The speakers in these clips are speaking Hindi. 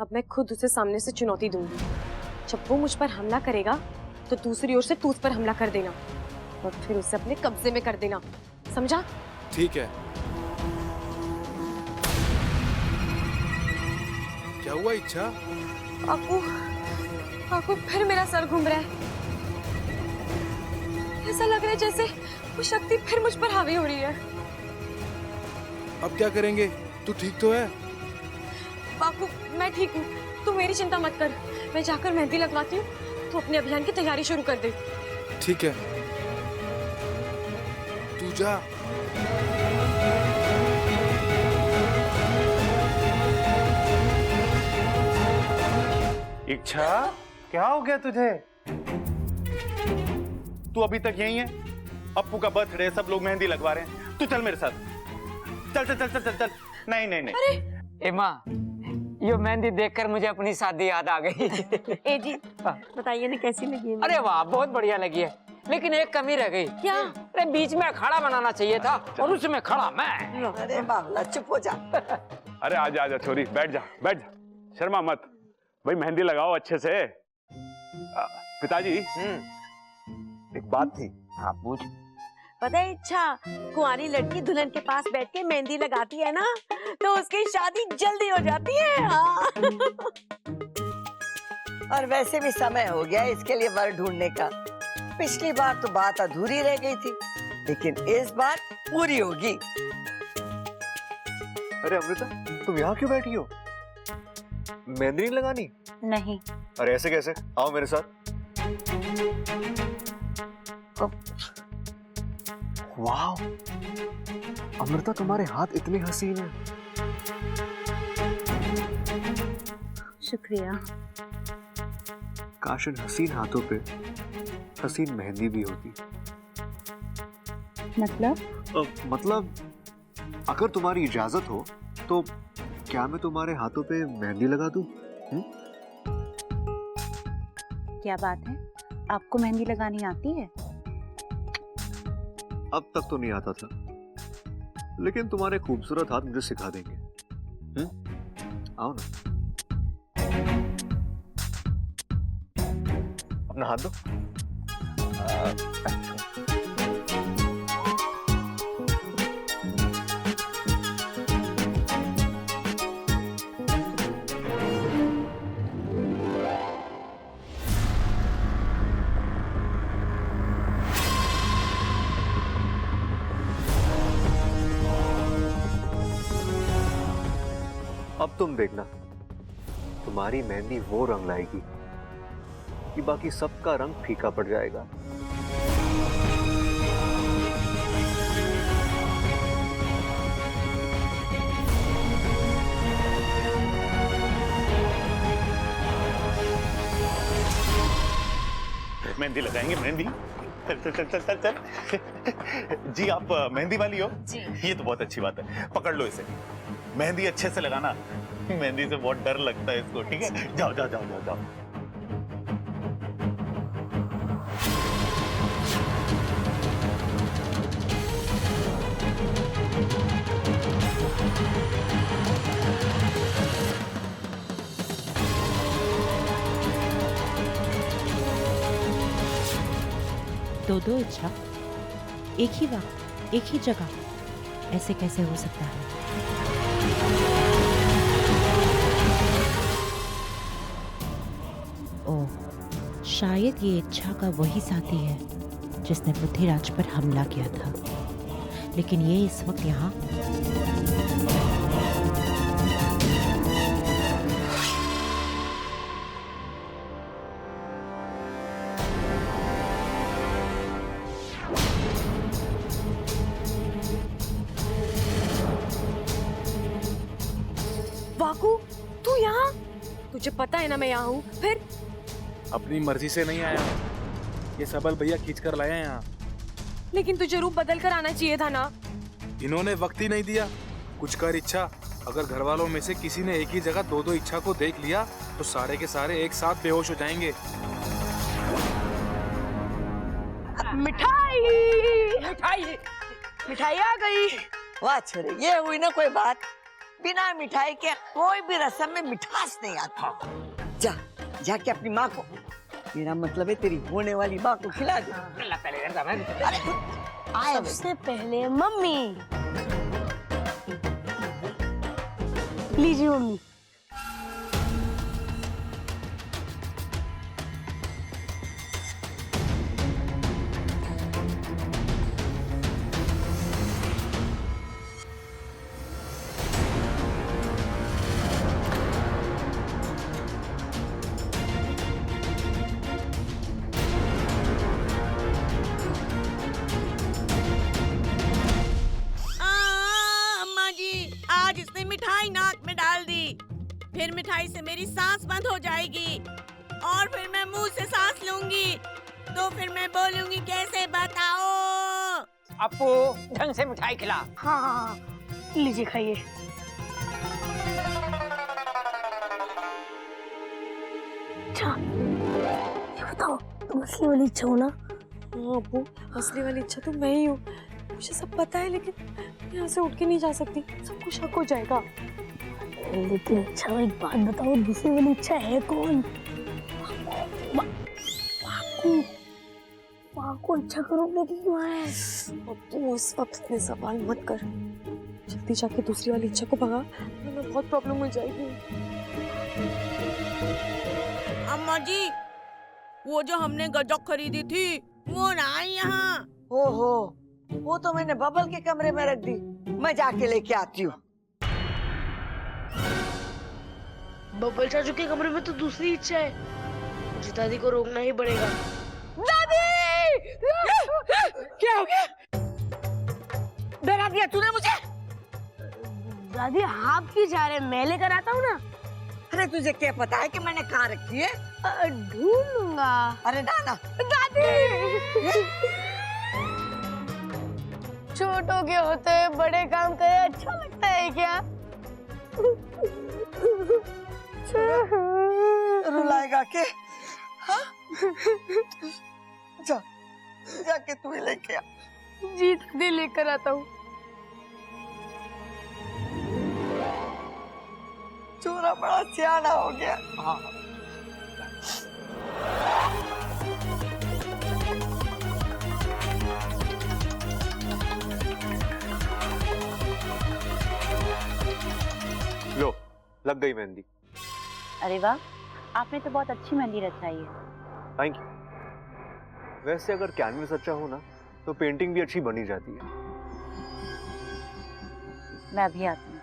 अब मैं खुद उसे सामने से चुनौती दूंगी। जब वो मुझ पर हमला करेगा तो दूसरी ओर से तू उस पर हमला कर देना और फिर उसे अपने कब्जे में कर देना, समझा? ठीक है। क्या हुआ इच्छा? आपको फिर मेरा सर घूम रहा है। ऐसा लग रहा है जैसे वो शक्ति फिर मुझ पर हावी हो रही है। अब क्या करेंगे? तू ठीक तो है? बापू, मैं ठीक हूँ, तू मेरी चिंता मत कर। मैं जाकर मेहंदी लगवाती हूँ, तू अपने अभियान की तैयारी शुरू कर दे। ठीक है, तू जा। इच्छा, क्या हो गया तुझे? तू अभी तक यहीं है? अप्पू का बर्थडे, सब लोग मेहंदी लगवा रहे हैं, तू चल मेरे साथ। चल चल चल चल चल चल। नहीं नहीं नहीं। अरे एमा, ये मेहंदी देखकर मुझे अपनी शादी याद आ गई। ए जी, बताइए ना कैसी लगी है? अरे वाह, बहुत बढ़िया लगी है, लेकिन एक कमी रह गई। क्या? अरे बीच में अखाड़ा बनाना चाहिए था और उसमें खड़ा मैं। अरे बाबला चुप हो जा। अरे आजा आजा छोरी, बैठ जा बैठ जा, शर्मा मत भाई, मेहंदी लगाओ अच्छे से। पिताजी, एक बात थी। हाँ पूछ। पता है इच्छा, कुंवारी लड़की दुल्हन के पास बैठ के मेहंदी लगाती है ना, तो उसकी शादी जल्दी हो जाती है। हाँ। और वैसे भी समय हो गया इसके लिए वर ढूंढने का। पिछली बार तो बात अधूरी रह गई थी, लेकिन इस बार पूरी होगी। अरे अमृता, तुम यहाँ क्यों बैठी हो? मेहंदी नहीं लगानी? नहीं। अरे ऐसे कैसे? आओ मेरे साथ। वाह, अमृता तुम्हारे हाथ इतने हसीन हैं। शुक्रिया। काश इन हसीन हाथों पे हसीन मेहंदी भी होती। मतलब अगर तुम्हारी इजाजत हो तो क्या मैं तुम्हारे हाथों पे मेहंदी लगा दूं? क्या बात है, आपको मेहंदी लगानी आती है? अब तक तो नहीं आता था, लेकिन तुम्हारे खूबसूरत हाथ मुझे सिखा देंगे। आओ ना, अपना हाथ दो। अब तुम देखना, तुम्हारी मेहंदी वो रंग लाएगी कि बाकी सबका रंग फीका पड़ जाएगा। मेहंदी लगाएंगे, मेहंदी। चल चल चल चल चल चल। जी आप मेहंदी वाली हो? जी। ये तो बहुत अच्छी बात है, पकड़ लो इसे। मेहंदी अच्छे से लगाना, मेहंदी से बहुत डर लगता है इसको, ठीक है? जाओ जाओ जाओ जाओ जाओ। दो इच्छा, एक ही वक्त, एक ही जगह, ऐसे कैसे हो सकता है? ओह, शायद ये इच्छा का वही साथी है जिसने पृथ्वीराज पर हमला किया था, लेकिन ये इस वक्त यहाँ। वाकू, तू यहाँ? तुझे पता है ना मैं यहाँ हूँ। फिर अपनी मर्जी से नहीं आया, ये सबल भैया खींच कर लाया यहाँ। लेकिन तुझे रूप बदल कर आना चाहिए था ना। इन्होंने वक्त ही नहीं दिया। कुछ कर इच्छा, अगर घर वालों में से किसी ने एक ही जगह दो इच्छा को देख लिया तो सारे के सारे एक साथ बेहोश हो जाएंगे। मिठाई मिठाई मिठाई आ गई। वाह छोरे, ये हुई ना कोई बात। बिना मिठाई के कोई भी रस्म में मिठास नहीं आता। जा जाके अपनी माँ को, मेरा मतलब है तेरी होने वाली माँ को खिला दे। अरे आए सबसे पहले मम्मी। लीजिए मम्मी। अम्मा जी, आज इसने मिठाई नाक में डाल दी। फिर मिठाई से मेरी सांस बंद हो जाएगी और फिर मैं मुंह से सांस लूंगी तो फिर मैं बोलूंगी कैसे बताओ। अपू ढंग से मिठाई खिला। हाँ, लीजिए खाइए। अच्छा, ये बताओ तुम असली वाली इच्छा हो ना? हाँ अब्बू, असली वाली इच्छा तो मैं ही हूँ। मुझे सब पता है, लेकिन यहाँ से उठ के नहीं जा सकती, सबको शक हो जाएगा। लेकिन अच्छा एक बात बताओ, दूसरी वाली इच्छा है कौन? माँ को अच्छा करोगे कि क्यों है? अब्बू उस वक्त इतने सवाल मत कर, जल्दी जाके दूसरी वाली इच्छा को भगा, वरना बहुत प्रॉब्लम हो जाएगी। अम्मा जी, वो जो हमने गजक खरीदी थी वो ना आई यहाँ। ओहो, वो तो मैंने बबल के कमरे में रख दी, मैं जाके लेके आती हूँ। बब्बल चाचू के कमरे में तो दूसरी इच्छा है, मुझे दादी को रोकना ही पड़ेगा। दादी! क्या हो गया? डरा दिया तूने मुझे? दादी आप क्यों जा रहे हैं? मैं लेकर आता हूँ ना। अरे तुझे क्या पता है कि मैंने कहाँ रखी है? ढूंढ लूंगा। अरे ना दादी! छोटों के होते हैं बड़े काम करे, अच्छा लगता है क्या? रुलाएगा के? हाँ? जा जाके तू ही लेके आ। जी दादी लेकर आता हूँ। चोरा बड़ा सियाना हो गया। हाँ। लो, लग गई मेहंदी। अरे वाह, आपने तो बहुत अच्छी मेहंदी रचाई है। Thank you. वैसे अगर कैनवस अच्छा हो ना तो पेंटिंग भी अच्छी बनी जाती है। मैं अभी आती हूँ।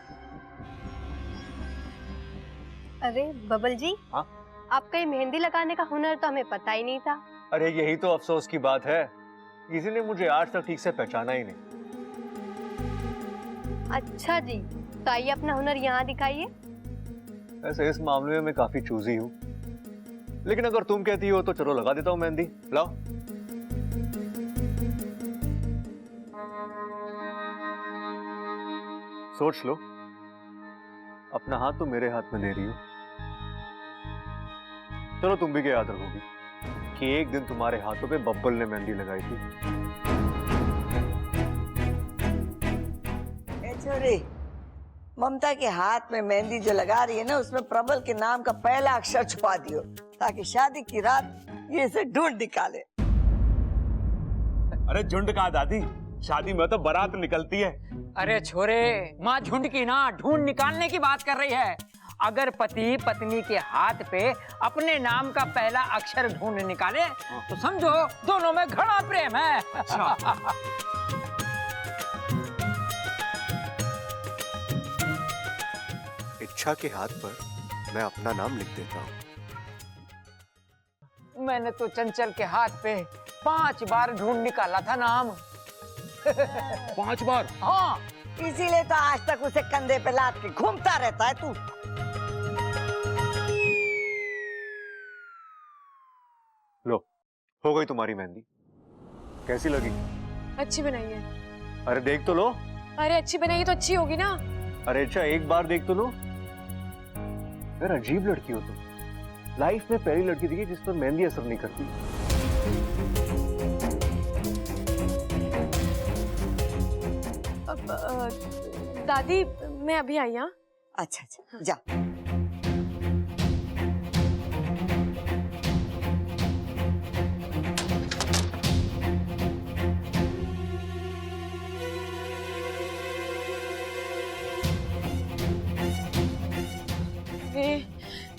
अरे बबल जी, हाँ? आपका ये मेहंदी लगाने का हुनर तो हमें पता ही नहीं था। अरे यही तो अफसोस की बात है, किसी ने मुझे आज तक ठीक से पहचाना ही नहीं। अच्छा जी, तो आइए अपना हुनर यहाँ दिखाइए। वैसे इस मामले में मैं काफी चूजी हूँ, लेकिन अगर तुम कहती हो तो चलो लगा देता हूँ मेहंदी। लाओ। सोच लो, अपना हाथ तो मेरे हाथ में दे रही हो। चलो तुम भी क्या याद रखोगी कि एक दिन तुम्हारे हाथों पे बब्बल ने मेहंदी लगाई थी। छोरी, ममता के हाथ में मेहंदी जो लगा रही है ना, उसमें प्रबल के नाम का पहला अक्षर छुपा दियो, ताकि शादी की रात ये इसे ढूंढ निकाले। अरे झुंड कहाँ दादी, शादी में तो बारात निकलती है। अरे छोरे, माँ झुंड की ना ढूंढ निकालने की बात कर रही है। अगर पति पत्नी के हाथ पे अपने नाम का पहला अक्षर ढूंढ निकाले तो समझो दोनों में घना प्रेम है। इच्छा के हाथ पर मैं अपना नाम लिख देता हूँ। मैंने तो चंचल के हाथ पे 5 बार ढूंढ निकाला था नाम। 5 बार? हाँ। इसीलिए तो आज तक उसे कंधे पे लाद के घूमता रहता है तू। लो, हो गई तुम्हारी मेहंदी। कैसी लगी? अच्छी बनाई है। अरे देख तो लो। अरे अच्छी बनाई तो अच्छी होगी ना। अरे अच्छा, एक बार देख तो लो। यार अजीब लड़की हो तुम। लाइफ में पहली लड़की दिखी जिस पर मेहंदी असर नहीं करती। दादी मैं अभी आई। हाँ अच्छा अच्छा जा।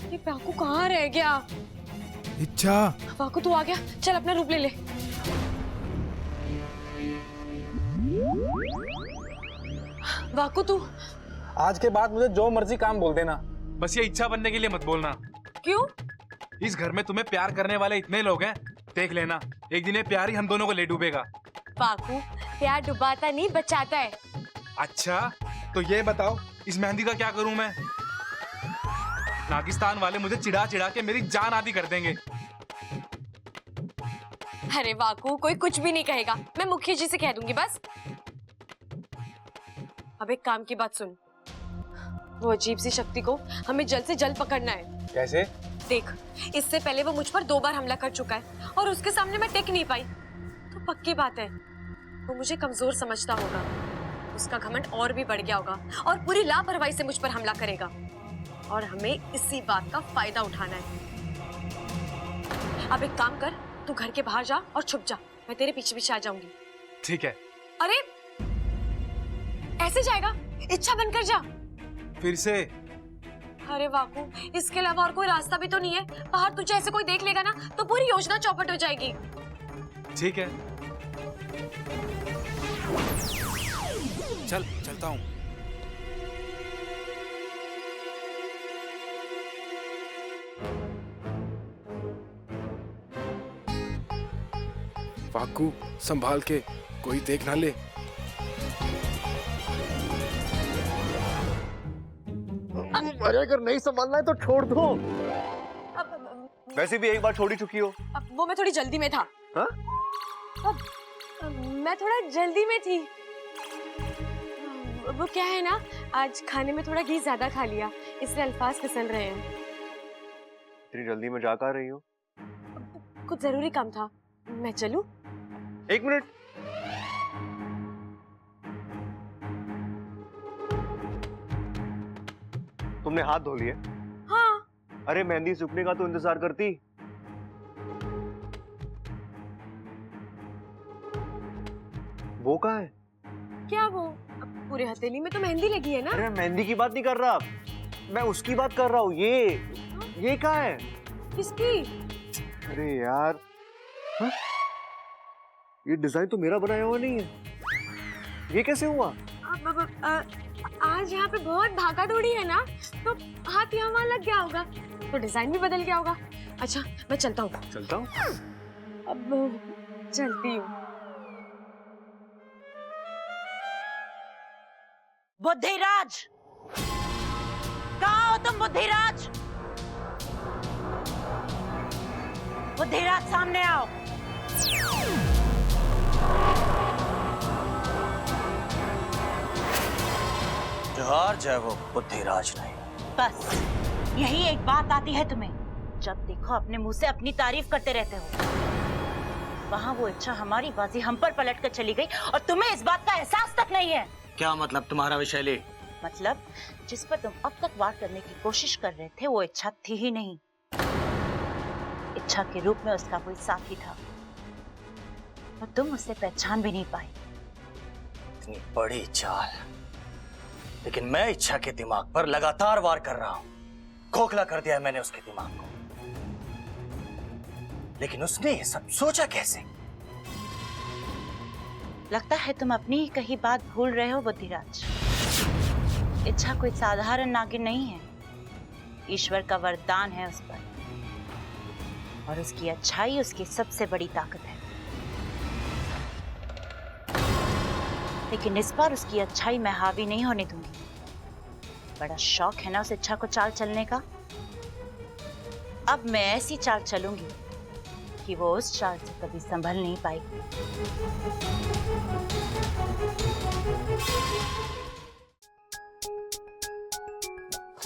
ये वाकू कहाँ रह गया? इच्छा, वाकू तू आ गया, चल अपना रूप ले ले। वाकू तू आज के बाद मुझे जो मर्जी काम बोल देना, बस ये इच्छा बनने के लिए मत बोलना। क्यों? इस घर में तुम्हें प्यार करने वाले इतने लोग हैं, देख लेना एक दिन ये प्यार ही हम दोनों को ले डूबेगा। वाकू प्यार डुबाता नहीं बचाता है। अच्छा तो ये बताओ इस मेहंदी का क्या करूं मैं? पाकिस्तान वाले मुझे चिढ़ा चिढ़ा के मेरी जान आधी कर देंगे। अरे वाकू कोई कुछ भी नहीं कहेगा, मैं मुखिया जी से कह दूंगी बस। अब एक काम की बात सुन, वो अजीब सी शक्ति को हमें जल्द से जल्द पकड़ना है। कैसे? देख, इससे पहले वो मुझ पर 2 बार हमला कर चुका है और उसके सामने मैं टिक नहीं पाई, तो पक्की बात है वो मुझे कमजोर समझता होगा, उसका घमंड और भी बढ़ गया होगा और पूरी लापरवाही से मुझ पर हमला करेगा और हमें इसी बात का फायदा उठाना है। अब एक काम कर, तू घर के बाहर जा और छुप जा, मैं तेरे पीछे पीछे आ जाऊंगी। ठीक है। अरे ऐसे जाएगा? इच्छा बनकर जा। फिर से? अरे वाकू इसके अलावा और कोई रास्ता भी तो नहीं है, बाहर तुझे ऐसे कोई देख लेगा ना तो पूरी योजना चौपट हो जाएगी। ठीक है चल, चलता हूँ। वाकू संभाल के, कोई देख ना ले। अरे अगर नहीं संभालना है तो छोड़ दो। वैसे भी एक बार छोड़ ही चुकी हो। अब वो मैं थोड़ी जल्दी में था। हाँ? मैं थोड़ा जल्दी में थी। वो क्या है ना, आज खाने में थोड़ा घी ज्यादा खा लिया, इसलिए अल्फाज फिसल रहे हैं। इतनी जल्दी में जा कहाँ रही हो? कुछ जरूरी काम था, मैं चलूं? 1 मिनट। तुमने हाथ धो लिए? हाँ। अरे मेहंदी सूखने का तो इंतजार करती। वो कहाँ है? क्या वो? अब पूरे हथेली में तो मेहंदी लगी है ना। अरे मेहंदी की बात नहीं कर रहा, मैं उसकी बात कर रहा हूँ। ये कहाँ है? किसकी? अरे यार, हा? ये डिजाइन तो मेरा बनाया हुआ नहीं है, ये कैसे हुआ? आज यहाँ पे बहुत भागा दौड़ी है ना, तो हाथ यहाँ वहाँ लग गया होगा, तो डिजाइन भी बदल गया होगा। अच्छा मैं चलता हूँ। चलता हूँ? अब चलती हूँ। बुद्धिराज, कहाँ हो तुम बुद्धिराज? बुद्धिराज सामने आओ। जोहार जय वो बुद्धिराज नहीं। बस यही एक बात आती है तुम्हें, जब देखो अपने मुंह से अपनी तारीफ करते रहते हो। वहाँ वो इच्छा हमारी बाजी हम पर पलट कर चली गई और तुम्हें इस बात का एहसास तक नहीं है। क्या मतलब तुम्हारा विशैली? मतलब जिस पर तुम अब तक वार करने की कोशिश कर रहे थे वो इच्छा थी ही नहीं, इच्छा के रूप में उसका कोई साथी था और तुम उसे पहचान भी नहीं पाई। इतनी बड़ी चाल, लेकिन मैं इच्छा के दिमाग पर लगातार वार कर रहा हूं। खोखला कर दिया है मैंने उसके दिमाग को, लेकिन उसने ये सब सोचा कैसे? लगता है तुम अपनी ही कही बात भूल रहे हो बुद्धिराज। इच्छा कोई साधारण नागिन नहीं है, ईश्वर का वरदान है उस पर, और उसकी अच्छाई उसकी सबसे बड़ी ताकत है। लेकिन इस बार उसकी अच्छाई मैं हावी नहीं होने दूंगी। बड़ा शौक है ना उस इच्छा को चाल चलने का। अब मैं ऐसी चाल चलूंगी कि वो उस चाल से कभी संभल नहीं पाएगी।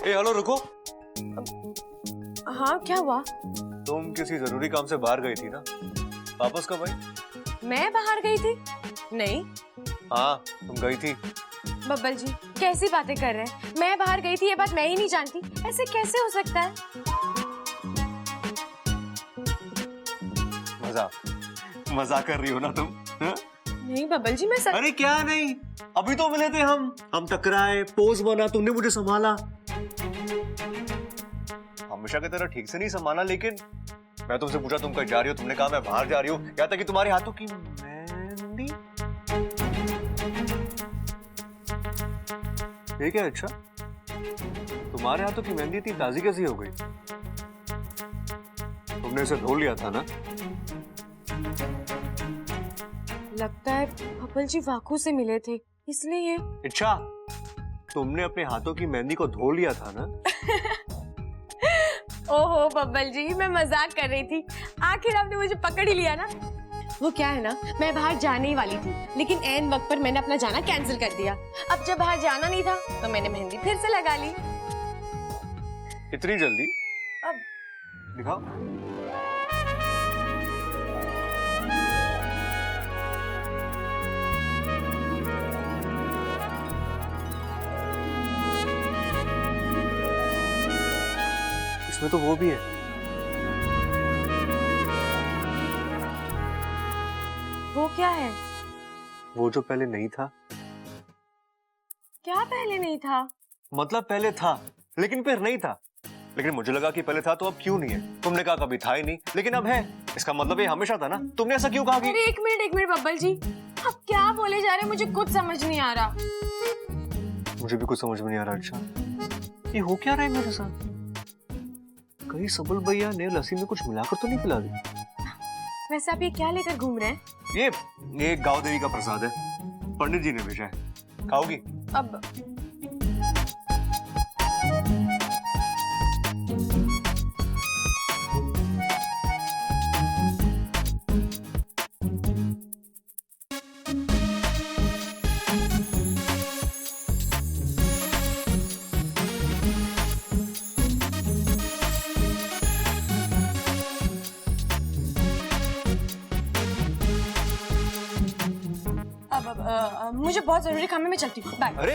हेलो रुको। हाँ क्या हुआ? तुम किसी जरूरी काम से बाहर गई थी ना, वापस कब आई? मैं बाहर गई थी? नहीं। हाँ तुम गई थी। बब्बल जी कैसी बातें कर रहे हैं? मैं बाहर गई थी ये बात मैं ही नहीं जानती, ऐसे कैसे हो सकता है? मजाक कर रही हो ना तुम? हा? नहीं बबल जी, मैं सच... अरे क्या नहीं, अभी तो मिले थे हम टकराए, पोज बना, तुमने मुझे संभाला। हमेशा की तरह ठीक से नहीं संभाला, लेकिन मैं तुमसे पूछा तुम कहीं जा रही हो, तुमने कहा मैं बाहर जा रही हूँ, यहाँ तक कि तुम्हारे हाथों की मेहंदी। ये क्या? अच्छा, तुम्हारे हाथों की मेहंदी इतनी ताजी कैसी हो गई? तुमने इसे धो लिया था ना? लगता है बबल जी वाकू से मिले थे, इसलिए। अच्छा, तुमने अपने हाथों की मेहंदी को धो लिया था ना? ओहो बबल जी, मैं मजाक कर रही थी, आखिर आपने मुझे पकड़ ही लिया ना। वो क्या है ना, मैं बाहर जाने ही वाली थी, लेकिन ऐन वक्त पर मैंने अपना जाना कैंसिल कर दिया। अब जब बाहर जाना नहीं था तो मैंने मेहंदी फिर से लगा ली। इतनी जल्दी? अब दिखाओ। इसमें तो वो भी है। वो क्या है? वो जो पहले नहीं था। क्या पहले नहीं था? मतलब पहले था लेकिन फिर नहीं था, लेकिन मुझे लगा कि पहले था तो अब क्यों नहीं है। तुमने कहा कभी था ही नहीं, लेकिन अब है, इसका मतलब ये हमेशा था ना। तुमने ऐसा क्यों कहा कि... अरे एक मिनट बब्बल जी, आप क्या बोले जा रहे हैं? मुझे कुछ समझ नहीं आ रहा। मुझे भी कुछ समझ में नहीं आ रहा। अच्छा, ये हो क्या रहा है मेरे साथ? कहीं सबल भैया ने लस्सी में कुछ मिलाकर तो नहीं पिला दी? वैसे आप ये क्या लेकर घूम रहे हैं? ये गाँव देवी का प्रसाद है, पंडित जी ने भेजा है। खाओगी? अब मुझे बहुत जरूरी काम है, मैं चलती हूँ, बाय। अरे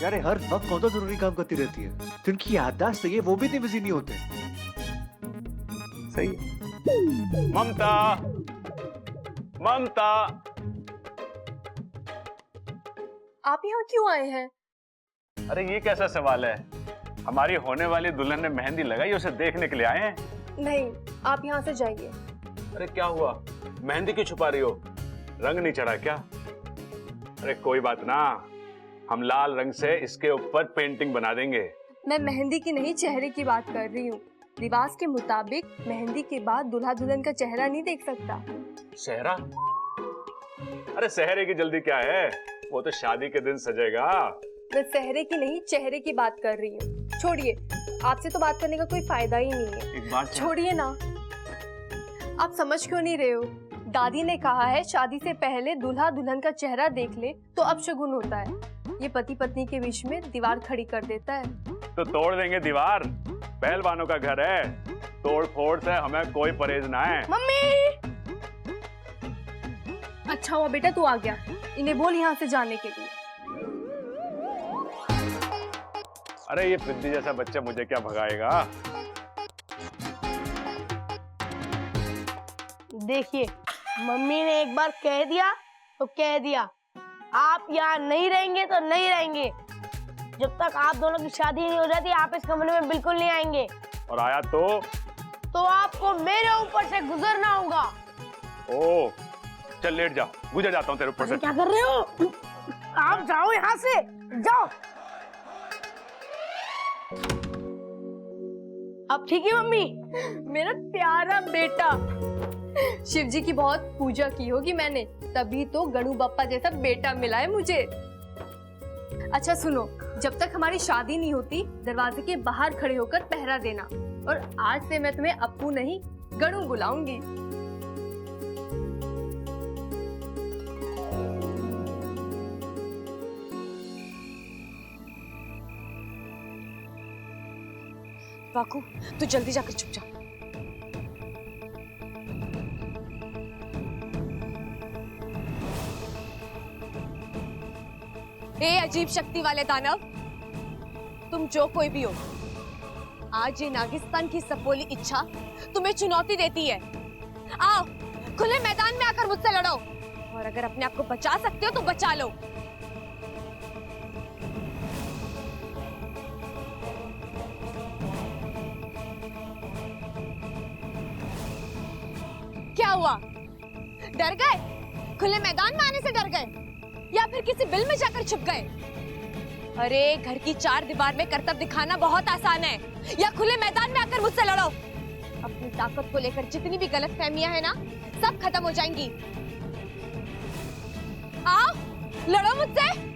यार, हर वक्त कौन सा जरूरी काम करती रहती है? जिनकी याददाश्त है वो भी इतने बिजी नहीं होते। सही है। ममता, ममता, आप यहाँ क्यों आए हैं? अरे ये कैसा सवाल है? हमारी होने वाली दुल्हन ने मेहंदी लगाई, उसे देखने के लिए आए हैं। नहीं, आप यहाँ से जाइए। अरे क्या हुआ? मेहंदी क्यों छुपा रही हो? रंग नहीं चढ़ा क्या? अरे कोई बात ना, हम लाल रंग से इसके ऊपर पेंटिंग बना देंगे। मैं मेहंदी की नहीं, चेहरे की बात कर रही हूँ। रिवाज के मुताबिक मेहंदी के बाद दूल्हा दुल्हन का चेहरा नहीं देख सकता। सेहरा? अरे सेहरे की जल्दी क्या है, वो तो शादी के दिन सजेगा। मैं सेहरे की नहीं, चेहरे की बात कर रही हूँ। छोड़िए, आपसे तो बात करने का कोई फायदा ही नहीं है। एक बात छोड़िए ना, आप समझ क्यों नहीं रहे हो? दादी ने कहा है शादी से पहले दूल्हा दुल्हन का चेहरा देख ले तो अपशगुन होता है। ये पति पत्नी के बीच में दीवार खड़ी कर देता है। तो तोड़ देंगे दीवार, पहलवानों का घर है, तोड़ फोड़ से हमें कोई परहेज ना है। मम्मी! अच्छा हुआ बेटा तू आ गया, इन्हें बोल यहाँ से जाने के लिए। अरे ये पिद्दी जैसा बच्चा मुझे क्या भगाएगा? देखिए, मम्मी ने एक बार कह दिया तो कह दिया, आप यहाँ नहीं रहेंगे तो नहीं रहेंगे। जब तक आप दोनों की शादी नहीं हो जाती आप इस कमरे में बिल्कुल नहीं आएंगे। और आया तो आपको मेरे ऊपर से गुजरना होगा। ओ, चल लेट जाओ, गुजर जाता हूँ तेरे ऊपर से। क्या कर रहे हो? आप जाओ यहाँ से, जाओ। अब ठीक है मम्मी? मेरा प्यारा बेटा, शिव जी की बहुत पूजा की होगी मैंने, तभी तो गणु बप्पा जैसा बेटा मिला है मुझे। अच्छा सुनो, जब तक हमारी शादी नहीं होती दरवाजे के बाहर खड़े होकर पहरा देना, और आज से मैं तुम्हें अप्पू नहीं गणु बुलाऊंगी। वाकू, तू जल्दी जाकर छुप जा। ए अजीब शक्ति वाले दानव, तुम जो कोई भी हो, आज ये नागिस्तान की सपोली इच्छा तुम्हें चुनौती देती है। आओ खुले मैदान में आकर मुझसे लड़ो, और अगर अपने आप को बचा सकते हो तो बचा लो। क्या हुआ, डर गए? खुले मैदान में आने से डर गए या फिर किसी बिल में जाकर छुप गए? अरे घर की चार दीवार में करतब दिखाना बहुत आसान है, या खुले मैदान में आकर मुझसे लड़ो। अपनी ताकत को लेकर जितनी भी गलतफहमियां हैं ना, सब खत्म हो जाएंगी। आओ लड़ो मुझसे।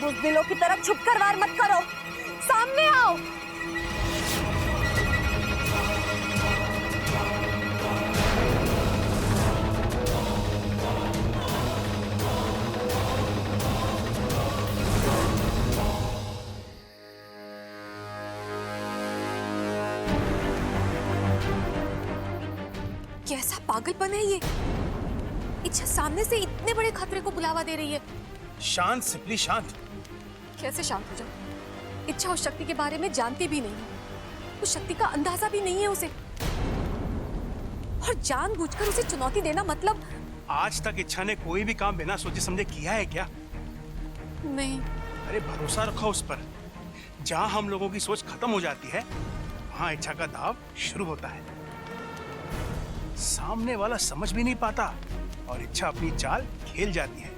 बुज़दिलों की तरफ छुपकर वार मत करो, सामने आओ। कैसा पागलपन है ये? इच्छा सामने से इतने बड़े खतरे को बुलावा दे रही है। शांत सिपली शांत। कैसे शांत हो जाऊं? इच्छा उस शक्ति के बारे में जानती भी नहीं है, उस शक्ति का अंदाजा भी नहीं है उसे, और जानबूझकर उसे चुनौती देना मतलब। आज तक इच्छा ने कोई भी काम बिना सोचे समझे किया है क्या? नहीं। अरे भरोसा रखो उस पर। जहां हम लोगों की सोच खत्म हो जाती है, वहां इच्छा का दाव शुरू होता है। सामने वाला समझ भी नहीं पाता और इच्छा अपनी चाल खेल जाती है।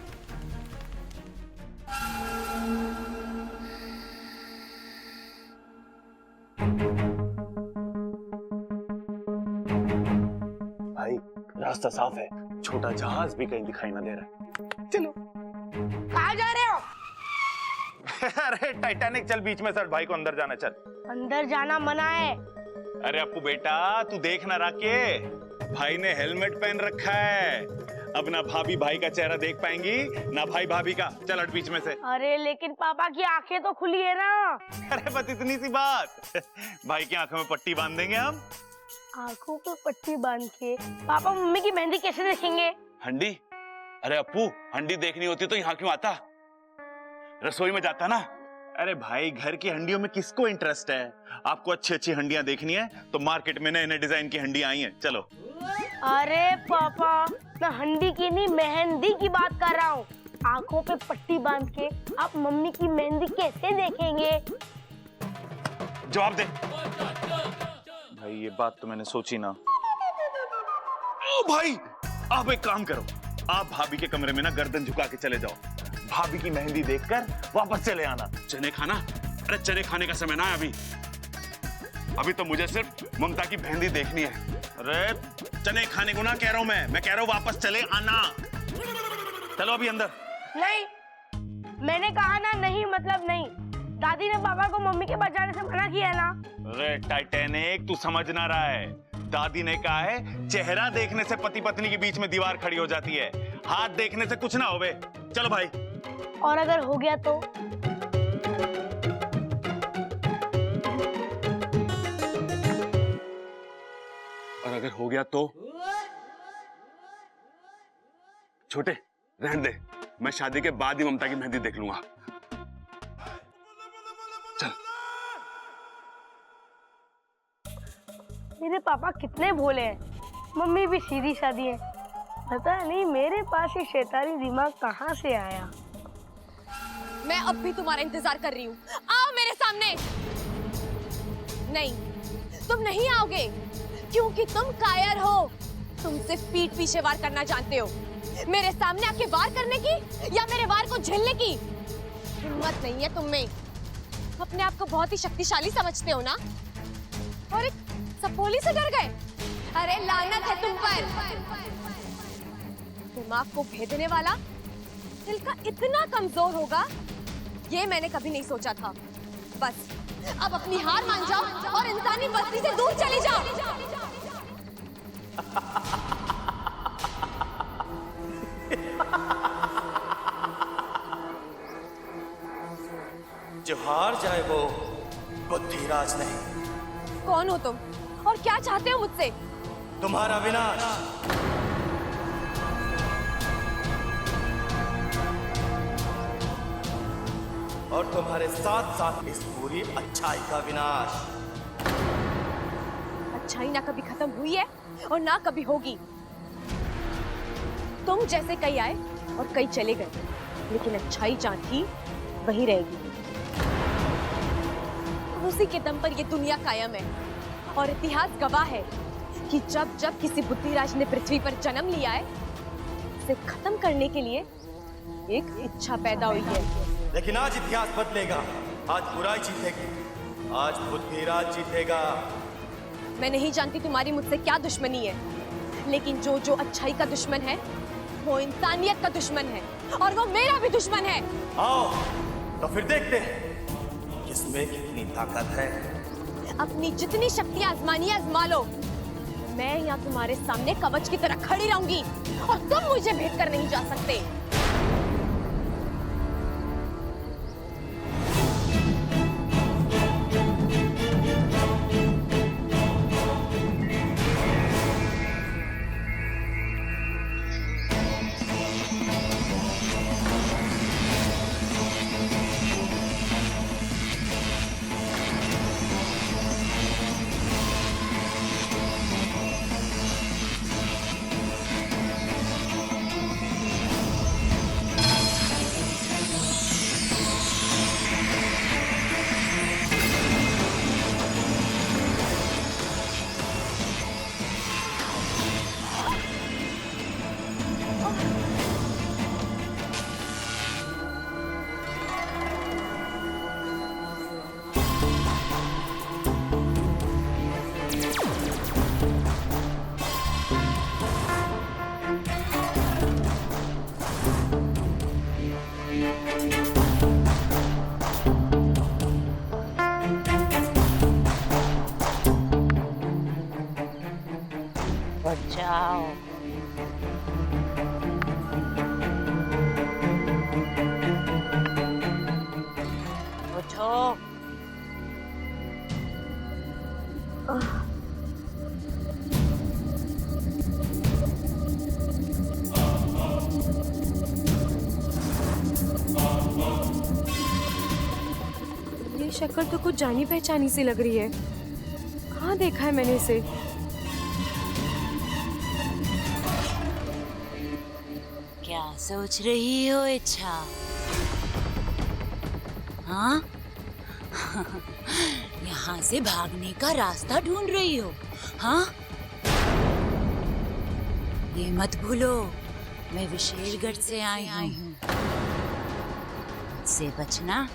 भाई रास्ता साफ है, छोटा जहाज भी कहीं दिखाई ना दे रहा है। चलो। कहाँ जा रहे हो? अरे टाइटैनिक, चल बीच में सर, भाई को अंदर जाना, चल। अंदर जाना मना है। अरे अपू बेटा, तू देख ना राके, भाई ने हेलमेट पहन रखा है। अब ना भाभी भाई का चेहरा देख पाएंगी, ना भाई भाभी का। चल हट बीच में से। अरे लेकिन पापा की आंखें तो खुली है ना। अरे बस इतनी सी बात। भाई की आंखों में पट्टी बांध देंगे हम। आंखों पे पट्टी बांध के पापा मम्मी की मेहंदी कैसे देखेंगे? हंडी? अरे अपू, हंडी देखनी होती तो यहाँ क्यों आता? रसोई में जाता ना। अरे भाई, घर की हंडियों में किसको इंटरेस्ट है? आपको अच्छी अच्छी हंडियां देखनी है तो मार्केट में नए नए डिजाइन की हंडियां आई हैं, चलो। अरे पापा, मैं हंडी की नहीं मेहंदी की बात कर रहा हूँ। आंखों पे पट्टी बांध के आप मम्मी की मेहंदी कैसे देखेंगे? जवाब दे। भाई ये बात तो मैंने सोची ना। ओ भाई, आप एक काम करो, आप भाभी के कमरे में ना गर्दन झुका के चले जाओ। भाभी की मेहंदी देखकर वापस चले आना। चने खाना? अरे चने खाने का समय ना है अभी तो मुझे सिर्फ ममता की मेहंदी देखनी है। अरे चने खाने को ना कह रहा हूं मैं कह रहा हूं वापस चले आना। चलो अभी अंदर। नहीं, मैंने कहा ना नहीं मतलब नहीं। दादी ने पापा को मम्मी के बचाने से मना किया ना। अरे टाइटैनिक, तू समझ ना रहा है। दादी ने कहा है चेहरा देखने से पति पत्नी के बीच में दीवार खड़ी हो जाती है, हाथ देखने से कुछ ना होवे। चलो भाई। और अगर हो गया तो? और अगर हो गया तो? छोटे रहने दे, मैं शादी के बाद ही ममता की मेहंदी देख लूंगा। चल। मेरे पापा कितने भोले हैं, मम्मी भी सीधी सादी है। पता नहीं मेरे पास ये शैतानी दिमाग कहाँ से आया। मैं अब भी तुम्हारा इंतजार कर रही हूँ, आओ मेरे सामने। नहीं, तुम नहीं आओगे क्योंकि तुम कायर हो। तुम सिर्फ पीठ पीछे वार करना जानते हो। मेरे सामने आके वार करने की या मेरे वार को झेलने की हिम्मत नहीं है तुम में। अपने आप को बहुत ही शक्तिशाली समझते हो ना, और एक सपोली से डर गए। अरे लानत है तुम पर। दिमाग को भेदने वाला दिल का इतना कमजोर होगा, ये मैंने कभी नहीं सोचा था। बस अब अपनी हार मान जाओ और इंसानी बस्ती से दूर चले जाओ। जोहार बुद्धिराज नहीं। कौन हो तुम और क्या चाहते हो मुझसे? तुम्हारा विनाश। और तुम्हारे साथ साथ इस पूरी अच्छाई का विनाश। अच्छाई ना कभी खत्म हुई है और ना कभी होगी। तुम जैसे कई आए और कई चले गए, लेकिन अच्छाई जहाँ थी वही रहेगी। उसी के दम पर ये दुनिया कायम है और इतिहास गवाह है कि जब जब किसी बुद्धिराज ने पृथ्वी पर जन्म लिया है, उसे खत्म करने के लिए एक इच्छा पैदा हुई है। लेकिन आज इतिहास बदलेगा, आज बुराई जीतेगी, आज बुद्धिराज जीतेगा। मैं नहीं जानती तुम्हारी मुझसे क्या दुश्मनी है, लेकिन जो जो अच्छाई का दुश्मन है वो इंसानियत का दुश्मन है और वो मेरा भी दुश्मन है। आओ तो फिर देखते हैं किसमें कितनी ताकत है। अपनी जितनी शक्तियां आजमानी आजमा लो। मैं यहाँ तुम्हारे सामने कवच की तरह खड़ी रहूंगी और तुम मुझे भेद कर नहीं जा सकते। जाओ। उठो। ये शक्ल तो कुछ जानी पहचानी सी लग रही है। कहाँ देखा है मैंने इसे? क्या सोच रही हो इच्छा? हाँ? यहाँ से भागने का रास्ता ढूंढ रही हो? हाँ? ये मत भूलो, मैं विशेषगढ़ से आई हूँ। मुझसे बचना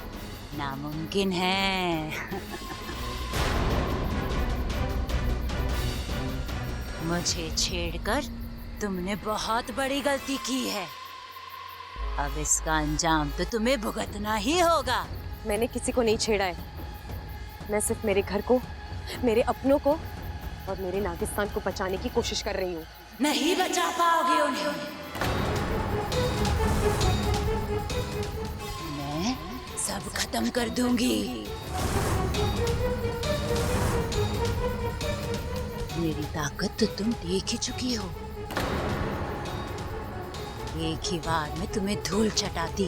नामुमकिन है। मुझे छेड़कर तुमने बहुत बड़ी गलती की है। अब इसका अंजाम तो तुम्हें भुगतना ही होगा। मैंने किसी को नहीं छेड़ा है। मैं सिर्फ मेरे घर को, मेरे अपनों को और मेरे नागिस्तान को बचाने की कोशिश कर रही हूँ। नहीं बचा पाओगे उन्हें। मैं सब खत्म कर दूंगी। मेरी ताकत तो तुम देख ही चुकी हो। एक ही बार में तुम्हें धूल चटाती।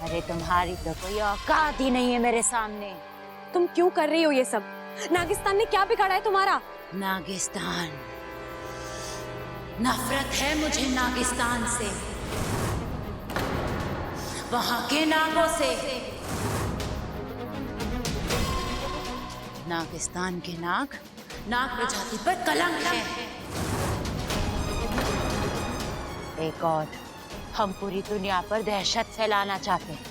अरे तुम्हारी तो कोई औकात ही नहीं है मेरे सामने। तुम क्यों कर रही हो ये सब? नागिस्तान ने क्या बिगाड़ा है तुम्हारा? नागिस्तान, नफरत है मुझे नागिस्तान से, वहां के नागों से। नागिस्तान के नाग प्रजाति पर कलंक है। एक और, हम पूरी दुनिया पर दहशत फैलाना चाहते हैं,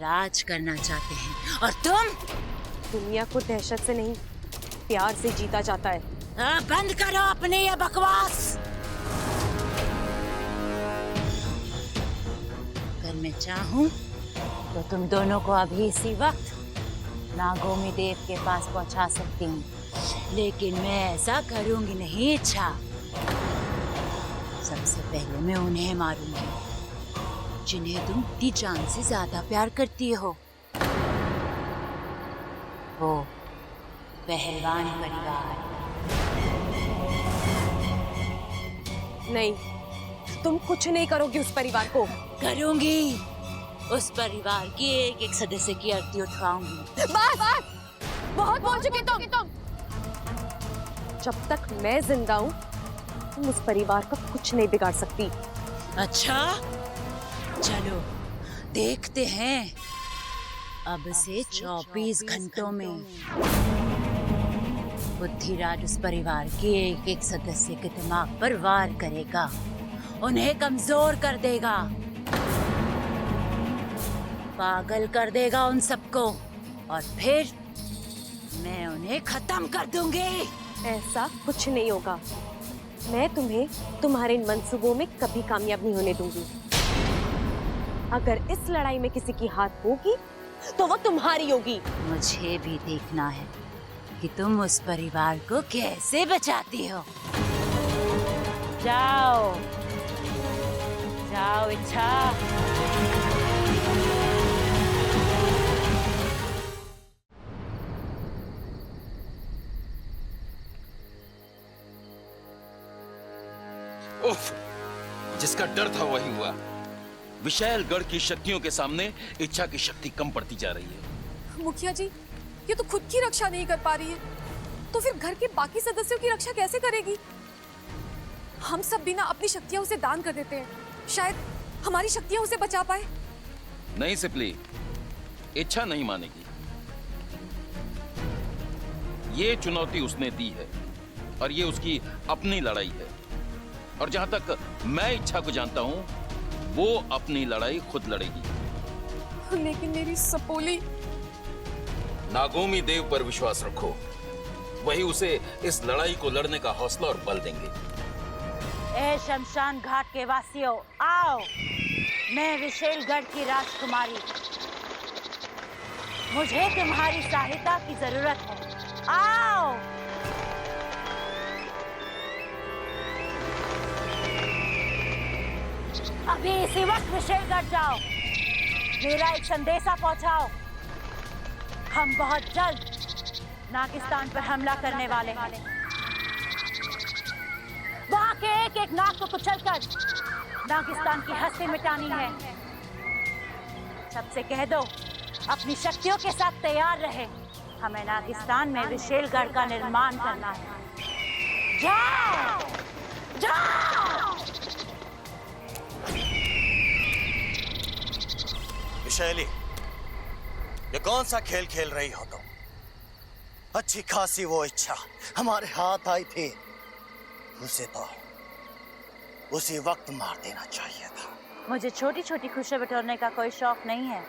राज करना चाहते हैं। और तुम? दुनिया को दहशत से नहीं, प्यार से जीता जाता है। बंद करो अपने ये बकवास। अगर मैं चाहूं तो तुम दोनों को अभी इसी वक्त नागोमी देव के पास पहुंचा सकती हूँ, लेकिन मैं ऐसा करूंगी नहीं इच्छा। सबसे पहले मैं उन्हें मारूंगी जिन्हें तुम अपनी जान से ज्यादा प्यार करती हो। वो पहलवान परिवार। नहीं, तुम कुछ नहीं करोगी उस परिवार को। करूंगी, उस परिवार की एक एक सदस्य की आरती उठवाऊंगी। बस बहुत बोल चुके तुम। जब तक मैं जिंदा हूँ तुम उस परिवार का कुछ नहीं बिगाड़ सकती। अच्छा, चलो देखते हैं अब से 24 घंटों में बुद्धिराज उस परिवार के एक एक सदस्य के दिमाग पर वार करेगा, उन्हें कमजोर कर देगा, पागल कर देगा उन सबको, और फिर मैं उन्हें खत्म कर दूंगी। ऐसा कुछ नहीं होगा। मैं तुम्हें तुम्हारे इन मंसूबों में कभी कामयाब नहीं होने दूंगी। अगर इस लड़ाई में किसी की हाथ होगी तो वो तुम्हारी होगी। मुझे भी देखना है कि तुम उस परिवार को कैसे बचाती हो। जाओ जाओ इच्छा। उफ, जिसका डर था वही हुआ। विशालगढ़ की शक्तियों के सामने इच्छा की शक्ति कम पड़ती जा रही है। मुखिया जी, ये तो खुद की रक्षा नहीं कर पा रही है, तो फिर घर के बाकी सदस्यों की रक्षा कैसे करेगी? हम सब भी ना अपनी शक्तियां उसे दान कर देते हैं, शायद हमारी शक्तियां उसे बचा पाए। नहीं सिपली, इच्छा नहीं मानेगी। ये चुनौती उसने दी है और ये उसकी अपनी लड़ाई है। और जहां तक मैं इच्छा को जानता हूं, वो अपनी लड़ाई खुद लड़ेगी। लेकिन मेरी सपोली। नागोमी देव पर विश्वास रखो, वही उसे इस लड़ाई को लड़ने का हौसला और बल देंगे। ए शमशान घाट के वासियों, आओ। मैं विशालगढ़ की राजकुमारी, मुझे तुम्हारी सहायता की जरूरत है। आओ। अभी इसी वक्त विशालगढ़ जाओ, मेरा एक संदेशा पहुंचाओ। हम बहुत जल्द नागिस्तान पर हमला करने वाले हैं। वहां के एक एक नाग को कुचलकर नागिस्तान की हस्ती मिटानी है। सबसे कह दो अपनी शक्तियों के साथ तैयार रहे। हमें नागिस्तान में विशालगढ़ का निर्माण करना है। जाओ जाओ। विशाली, ये कौन सा खेल खेल रही हो तुम? अच्छी खासी वो इच्छा हमारे हाथ आई थी, उसे तो उसी वक्त मार देना चाहिए था। मुझे छोटी छोटी खुशियां बटोरने का कोई शौक नहीं है।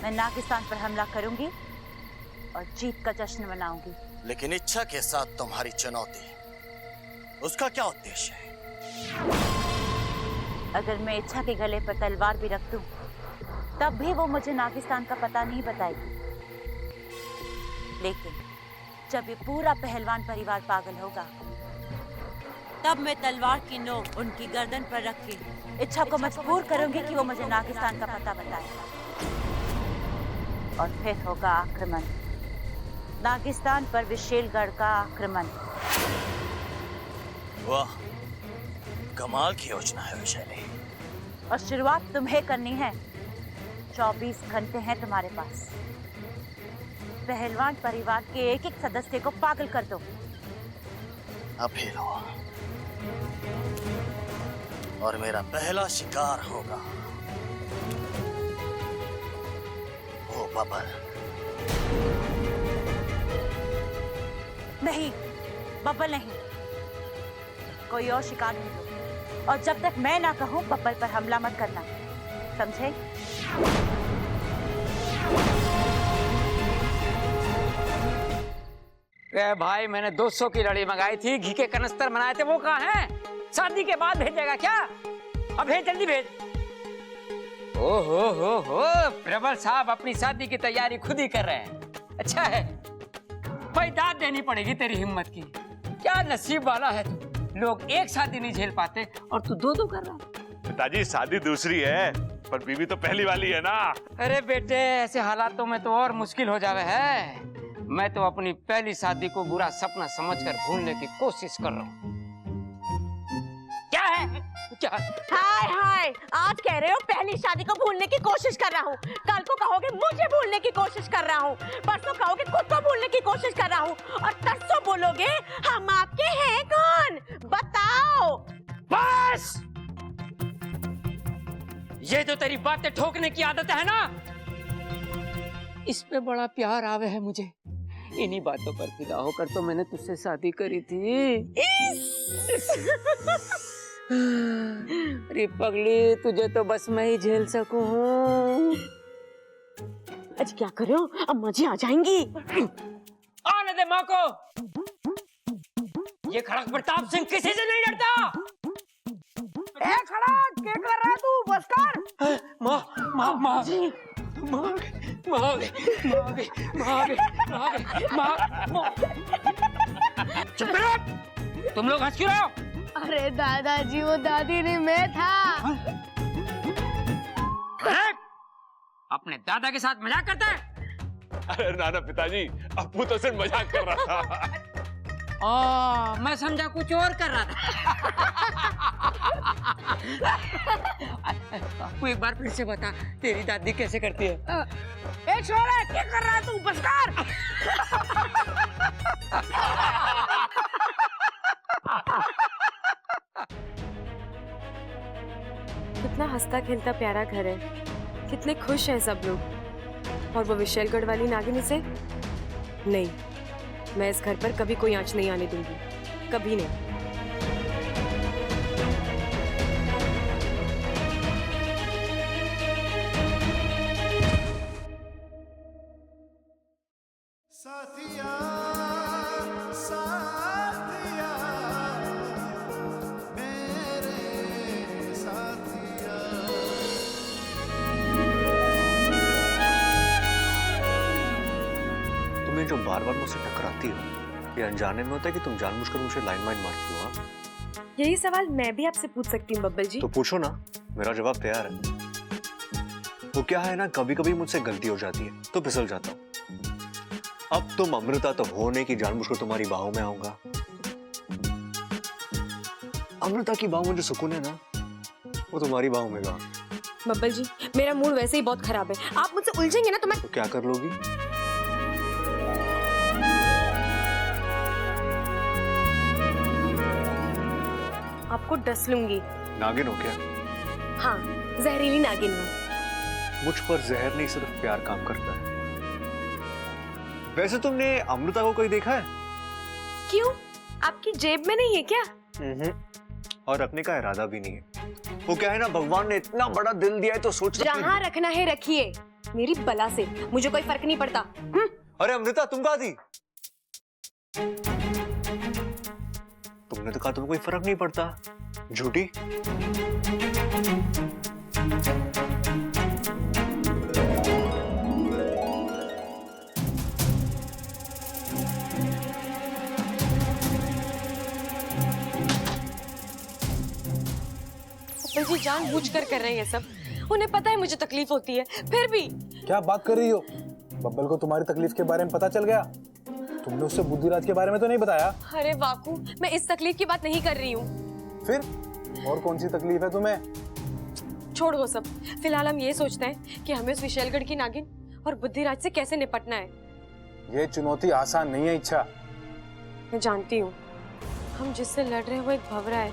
मैं नागिस्तान पर हमला करूंगी और जीत का जश्न मनाऊंगी। लेकिन इच्छा के साथ तुम्हारी चुनौती, उसका क्या उद्देश्य है? अगर मैं इच्छा के गले पर तलवार भी रख दूं, तब भी वो मुझे नागिस्तान का पता नहीं बताएगी। लेकिन जब ये पूरा पहलवान परिवार पागल होगा, तब मैं तलवार की नोक उनकी गर्दन पर रख के इच्छा को मजबूर करूंगी कि वो मुझे नागिस्तान का पता बताए। और फिर होगा आक्रमण, नागिस्तान पर विशालगढ़ का आक्रमण। वाह, कमाल की योजना है विशाली। और शुरुआत तुम्हें करनी है। 24 घंटे हैं तुम्हारे पास। पहलवान परिवार के एक एक सदस्य को पागल कर दो। अभी लो, और मेरा पहला शिकार होगा वो बबल। नहीं, बब्बल नहीं, कोई और शिकार ढूंढो। और जब तक मैं ना कहूं, बब्बल पर हमला मत करना, समझे? भाई, मैंने 200 की लड़ी मंगाई थी, घी के कनस्तर बनाए थे, वो कहाँ हैं? शादी के बाद भेजेगा क्या? अब भेज, जल्दी भेज। हो, प्रबल साहब अपनी शादी की तैयारी खुद ही कर रहे हैं। अच्छा है, भाई दाद देनी पड़ेगी तेरी हिम्मत की। क्या नसीब वाला है तू। लोग एक शादी नहीं झेल पाते और तू दो कर रहा है। पिताजी, शादी दूसरी है, पर बीवी तो पहली वाली है ना। अरे बेटे, ऐसे हालातों में तो और मुश्किल हो जावे है। मैं तो अपनी पहली शादी को बुरा सपना समझकर भूलने की कोशिश कर रहा हूँ। क्या है? क्या? हाय हाय, आज कह रहे हो पहली शादी को भूलने की कोशिश कर रहा हूँ, कल को कहोगे मुझे भूलने की कोशिश कर रहा हूँ, परसों कहोगे खुद को भूलने की कोशिश कर रहा हूँ, और तरसों बोलोगे हम आपके हैं कौन, बताओ। बस, ये तो तेरी बातें ठोकने की आदत है ना, इस पे बड़ा प्यार आवे है मुझे। इन्हीं बातों पर फिदा होकर तो मैंने तुझसे शादी करी थी। अरे पगली, तुझे तो बस मैं ही झेल सकूं। आज क्या कर रहे हो, अम्मा जी आ जाएंगी। आने दे माँ को। ये खड़क प्रताप सिंह किसी से नहीं डरता। ए खड़क, क्या कर रहा है तू? बस कर। माँ माँ माँ माँ चुप रहो। तुम लोग हंस क्यों रहे हो? अरे दादाजी, वो दादी नहीं, मैं था। अपने दादा के साथ मजाक करता है? अरे नाना पिताजी, अप्पू तो सिर्फ मजाक कर रहा था। मैं समझा कुछ और कर रहा था। तू एक बार फिर से बता, तेरी दादी कैसे करती है? ए छोरा, क्या कर रहा है तू? बस कर। कितना हंसता खेलता प्यारा घर है, कितने खुश हैं सब लोग। और वो विशेलगढ़ वाली नागिन से नहीं, मैं इस घर पर कभी कोई आंच नहीं आने दूंगी, कभी नहीं। साथिया साथिया मेरे साथिया। तुम्हें जो बार बार मुझसे टकराती हो, ये अनजाने में होता है कि तुम जानबूझकर मुझे लाइन मारती हो? हाँ? यही सवाल मैं भी आपसे पूछ सकती हूँ बब्बल जी। तो पूछो ना, मेरा जवाब तैयार है। वो क्या है ना, कभी कभी मुझसे गलती हो जाती है तो फिसल जाता हूँ। अब तुम अमृता तो हो नहीं कि जानबूझकर तुम्हारी बाहों में आऊंगा। अमृता की बाहों में जो सुकून है ना, वो तुम्हारी बाहों में गा। बब्बल जी, मेरा मूड वैसे ही बहुत खराब है, आप मुझसे उलझेंगे ना तो मैं। तो क्या कर लोगी? आपको डस लूंगी। नागिन हो क्या? हाँ, जहरीली नागिन हूँ। मुझ पर जहर नहीं, सिर्फ प्यार काम करता है। वैसे तुमने अमृता को कोई देखा है? क्यों, आपकी जेब में नहीं है क्या? और रखने का इरादा भी नहीं है। वो क्या है ना, भगवान ने इतना बड़ा दिल दिया है तो सोच जहाँ रखना है रखिए, मेरी बला से मुझे कोई फर्क नहीं पड़ता। अरे अमृता, तुम कहाँ थी? तुमने तो कहा तुम्हें कोई फर्क नहीं पड़ता, झूठी। जी जानबूझकर कर रहे हैं ये सब, उन्हें पता है मुझे तकलीफ होती है, फिर भी। क्या बात कर रही हो? बब्बल को तुम्हारी तकलीफ के बारे में पता चल गया? तुमने उससे बुद्धिराज के बारे में तो नहीं बताया? अरे वाकू, मैं इस तकलीफ की बात नहीं कर रही हूँ। फिर और कौन सी तकलीफ है तुम्हें? छोड़ वो सब, फिलहाल हम ये सोचते हैं कि हमें उस विशेलगढ़ की नागिन और बुद्धिराज से कैसे निपटना है। ये चुनौती आसान नहीं है इच्छा। मैं जानती हूँ, हम जिससे लड़ रहे हैं वो एक भंवरा है,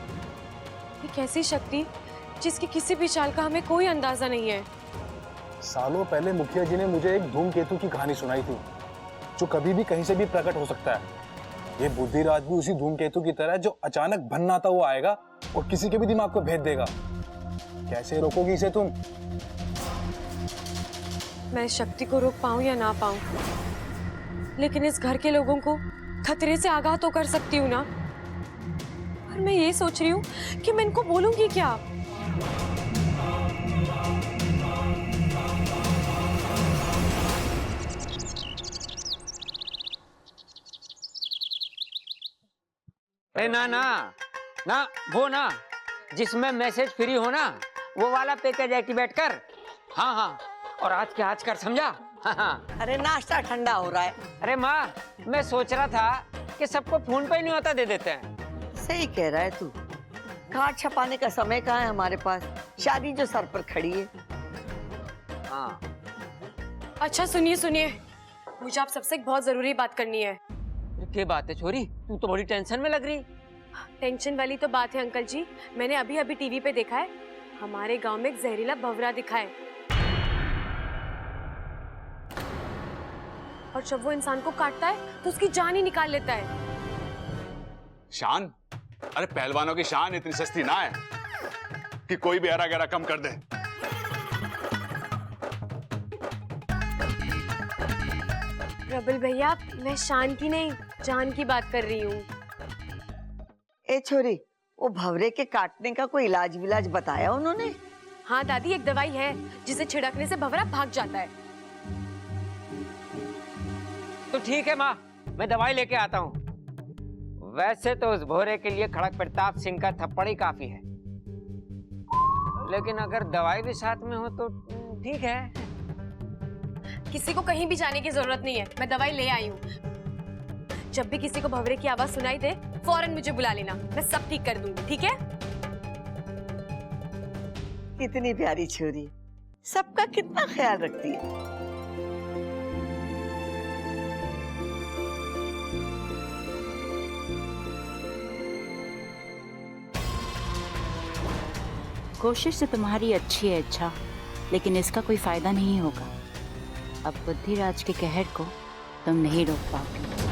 एक ऐसी शक्ति जिसकी किसी भी चाल का हमें कोई अंदाजा नहीं है। सालों पहले मुखिया जी ने मुझे एक धूमकेतु की कहानी सुनाई थी, जो कभी भी कहीं से भी प्रकट हो सकता है। ये बुद्धिराज भी उसी धूमकेतु की तरह, जो अचानक भन्नाता हुआ आएगा और किसी के भी दिमाग को भेद देगा। कैसे रोकोगी इसे तुम? मैं इस शक्ति को रोक पाऊं या ना पाऊं, लेकिन इस घर के लोगों को खतरे से आगाह तो कर सकती हूँ ना। पर मैं ये सोच रही हूँ कि मैं इनको बोलूंगी क्या। ना ना ना, वो ना जिसमें मैसेज फ्री हो ना, वो वाला पैकेज एक्टिवेट कर। हाँ हाँ, और आज के आज कर, समझा? हाँ हाँ। अरे नाश्ता ठंडा हो रहा है। अरे माँ, मैं सोच रहा था कि सबको फोन पे नहीं होता दे देते हैं। सही कह रहा है तू। कार्ड छपाने का समय कहाँ है हमारे पास? शादी जो सर पर खड़ी है। हाँ। अच्छा सुनिए सुनिए, मुझे आप सबसे एक बहुत जरूरी बात करनी है। क्या बात है छोरी? तू तो बड़ी टेंशन में लग रही। टेंशन वाली तो बात है अंकल जी, मैंने अभी अभी टीवी पे देखा है, हमारे गांव में एक जहरीला भंवरा दिखा है। और जब वो इंसान को काटता है तो उसकी जान ही निकाल लेता है। शान? अरे पहलवानों की शान इतनी सस्ती ना है कि कोई भी हरा गहरा कम कर दे। प्रबल भैया, मैं शान की नहीं जान की बात कर रही हूँ। ए छोरी, वो भंवरे के काटने का कोई इलाज विलाज बताया उन्होंने? हाँ दादी, एक दवाई है जिसे छिड़कने से भंवरा भाग जाता है। तो ठीक है माँ, मैं दवाई लेके आता हूँ। वैसे तो उस भोरे के लिए खड़क प्रताप सिंह का थप्पड़ ही काफी है, लेकिन अगर दवाई भी साथ में हो तो ठीक है। किसी को कहीं भी जाने की जरूरत नहीं है, मैं दवाई ले आई हूँ। जब भी किसी को भंवरे की आवाज सुनाई दे, फौरन मुझे बुला लेना, मैं सब ठीक कर दूंगी, ठीक है? कितनी प्यारी छोरी, सबका कितना ख्याल रखती है। कोशिश तो तुम्हारी अच्छी है अच्छा, लेकिन इसका कोई फायदा नहीं होगा। अब बुद्धिराज के कहर को तुम नहीं रोक पाओगे।